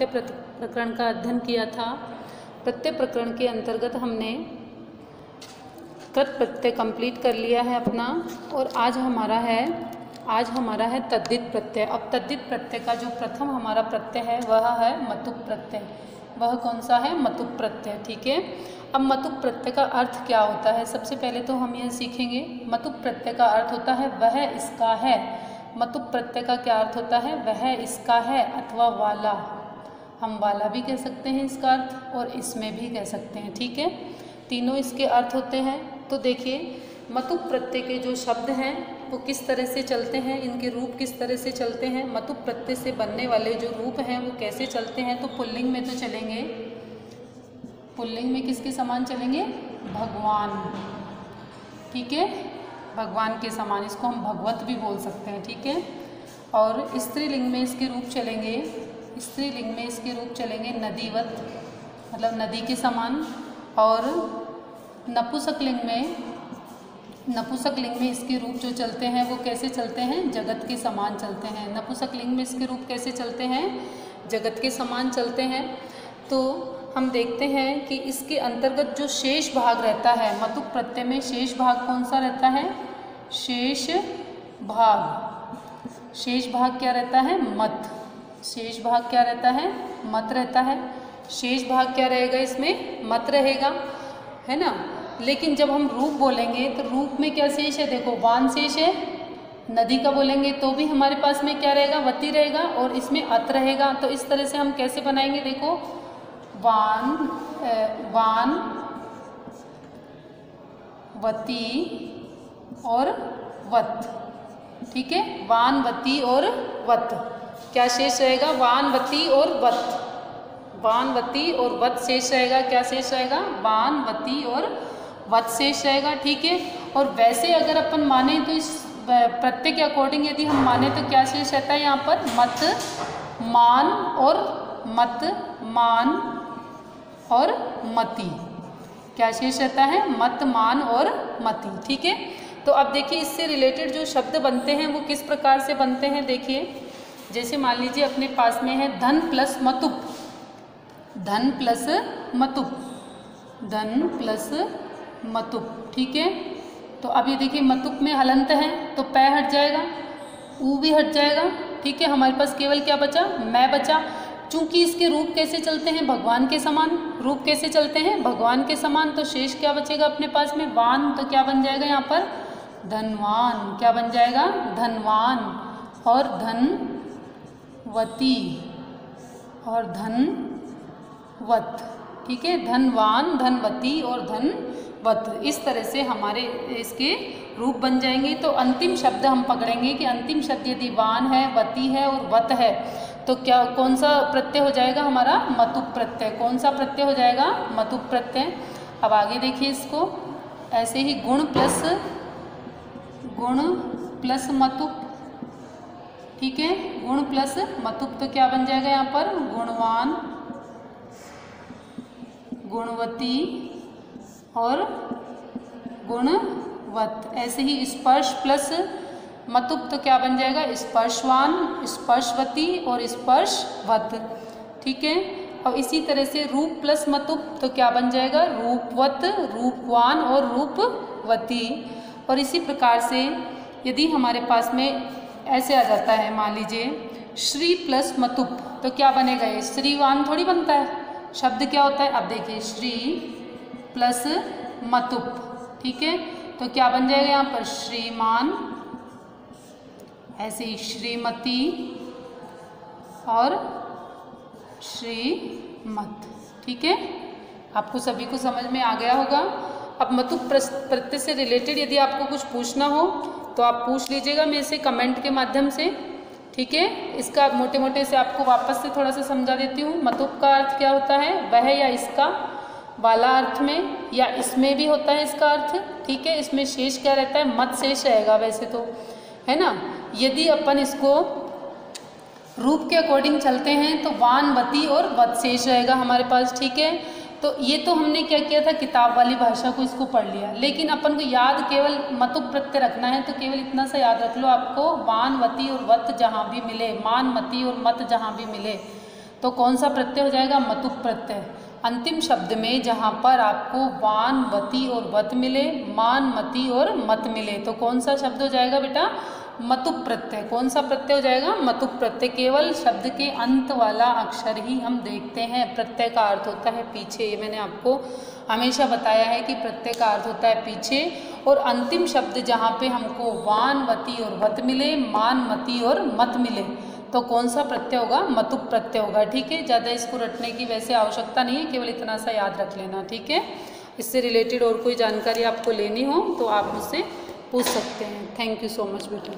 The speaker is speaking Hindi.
प्रत्यय प्रकरण का अध्ययन किया था। प्रत्यय प्रकरण के अंतर्गत हमने कृत प्रत्यय कंप्लीट कर लिया है अपना, और आज हमारा है तद्धित प्रत्यय। अब तद्धित प्रत्यय का जो प्रथम हमारा प्रत्यय है वह है मतुप प्रत्यय। वह कौन सा है? मतुप प्रत्यय। ठीक है, अब मतुप प्रत्यय का अर्थ क्या होता है? सबसे पहले तो हम यह सीखेंगे। मतुप प्रत्यय का अर्थ होता है वह इसका है। मतुप प्रत्यय का क्या अर्थ होता है? वह इसका है अथवा वाला। हम वाला भी कह सकते हैं इसका अर्थ, और इसमें भी कह सकते हैं। ठीक है, तीनों इसके अर्थ होते हैं। तो देखिए, मतुप प्रत्यय के जो शब्द हैं वो किस तरह से चलते हैं, इनके रूप किस तरह से चलते हैं, मतुप प्रत्यय से बनने वाले जो रूप हैं वो कैसे चलते हैं। तो पुल्लिंग में तो चलेंगे, पुल्लिंग में किसके समान चलेंगे? भगवान। ठीक है, भगवान के समान, इसको हम भगवत भी बोल सकते हैं। ठीक है, और स्त्रीलिंग में इसके रूप चलेंगे, स्त्रीलिंग में इसके रूप चलेंगे नदीवत, मतलब नदी के समान। और नपुंसकलिंग में इसके रूप जो चलते हैं वो कैसे चलते हैं? जगत के समान चलते हैं। नपुंसकलिंग में इसके रूप कैसे चलते हैं? जगत के समान चलते हैं। तो हम देखते हैं कि इसके अंतर्गत जो शेष भाग रहता है, मतुप प्रत्यय में शेष भाग कौन सा रहता है? शेष भाग क्या रहता है? मत। शेष भाग क्या रहता है? मत रहता है। शेष भाग क्या रहेगा? इसमें मत रहेगा, है ना। लेकिन जब हम रूप बोलेंगे तो रूप में क्या शेष है? देखो, वान शेष है। नदी का बोलेंगे तो भी हमारे पास में क्या रहेगा? वती रहेगा, और इसमें अत रहेगा। तो इस तरह से हम कैसे बनाएंगे? देखो, वान वती और वत। ठीक है, वान वती और वत। क्या शेष रहेगा? वानवती और वत। वानवती और वत शेष रहेगा। क्या शेष रहेगा? वानवती और वत शेष रहेगा। ठीक है, और वैसे अगर अपन माने तो इस प्रत्यय के अकॉर्डिंग यदि हम माने तो क्या शेष रहता है यहाँ पर? मत मान और मति। क्या शेष रहता है? मत मान और मति। ठीक है, तो अब देखिए इससे रिलेटेड जो शब्द बनते हैं वो किस प्रकार से बनते हैं। देखिए, जैसे मान लीजिए अपने पास में है धन प्लस मतुप, धन प्लस मतुप, धन प्लस मतुप। ठीक है, तो अब ये देखिए मतुप में हलंत है तो पै हट जाएगा, ऊ भी हट जाएगा। ठीक है, हमारे पास केवल क्या बचा? मैं बचा। चूंकि इसके रूप कैसे चलते हैं? भगवान के समान। रूप कैसे चलते हैं? भगवान के समान। तो शेष क्या बचेगा अपने पास में? वान। तो क्या बन जाएगा यहाँ पर? धनवान। क्या बन जाएगा? धनवान। और धनवती और धनवत। ठीक है, धनवान, धनवती और धनवत। इस तरह से हमारे इसके रूप बन जाएंगे। तो अंतिम शब्द हम पकड़ेंगे कि अंतिम शब्द यदि वान है, वती है और वत है तो क्या, कौन सा प्रत्यय हो जाएगा हमारा? मतुप प्रत्यय। कौन सा प्रत्यय हो जाएगा? मतुप प्रत्यय। अब आगे देखिए इसको, ऐसे ही गुण प्लस मतुप। ठीक है, गुण प्लस मतुप तो क्या बन जाएगा यहाँ पर? गुणवान, गुणवती और गुणवत। ऐसे ही स्पर्श प्लस मतुप तो क्या बन जाएगा? स्पर्शवान, स्पर्शवती और स्पर्शवत। ठीक है, और इसी तरह से रूप प्लस मतुप तो क्या बन जाएगा? रूपवत, रूपवान और रूपवती। और इसी प्रकार से यदि हमारे पास में ऐसे आ जाता है, मान लीजिए श्री प्लस मतुप तो क्या बनेगा? ये श्रीवान थोड़ी बनता है। शब्द क्या होता है? अब देखिए, श्री प्लस मतुप। ठीक है, तो क्या बन जाएगा यहाँ पर? श्रीमान, ऐसे ही श्रीमती और श्रीमत। ठीक है, आपको सभी को समझ में आ गया होगा। अब मतुप प्रत्यय से रिलेटेड यदि आपको कुछ पूछना हो तो आप पूछ लीजिएगा मेरे से कमेंट के माध्यम से। ठीक है, इसका मोटे मोटे से आपको वापस से थोड़ा सा समझा देती हूँ। मतुप का अर्थ क्या होता है? वह या इसका, वाला अर्थ में, या इसमें भी होता है इसका अर्थ। ठीक है, इसमें शेष क्या रहता है? मत शेष रहेगा वैसे तो, है ना। यदि अपन इसको रूप के अकॉर्डिंग चलते हैं तो वान, वती और वत शेष रहेगा हमारे पास। ठीक है, तो ये तो हमने क्या किया था, किताब वाली भाषा को इसको पढ़ लिया, लेकिन अपन को याद केवल मतुप प्रत्यय रखना है। तो केवल इतना सा याद रख लो, आपको मान, वती और वत जहाँ भी मिले, मान, मति और मत जहाँ भी मिले तो कौन सा प्रत्यय हो जाएगा? मतुप प्रत्यय। अंतिम शब्द में जहाँ पर आपको वान, वती और वत मिले, मान, मति और मत मिले, तो कौन सा शब्द हो जाएगा बेटा? मतुप प्रत्यय। कौन सा प्रत्यय हो जाएगा? मतुप प्रत्यय। केवल शब्द के अंत वाला अक्षर ही हम देखते हैं। प्रत्यय का अर्थ होता है पीछे, ये मैंने आपको हमेशा बताया है कि प्रत्यय का अर्थ होता है पीछे। और अंतिम शब्द जहाँ पे हमको वान, वती और वत मिले, मान, मति और मत मिले, तो कौन सा प्रत्यय होगा? मतुप प्रत्यय होगा। ठीक है, ज़्यादा इसको रटने की वैसे आवश्यकता नहीं है, केवल इतना सा याद रख लेना। ठीक है, इससे रिलेटेड और कोई जानकारी आपको लेनी हो तो आप मुझसे पूछ सकते हैं। थैंक यू सो मच बेटा।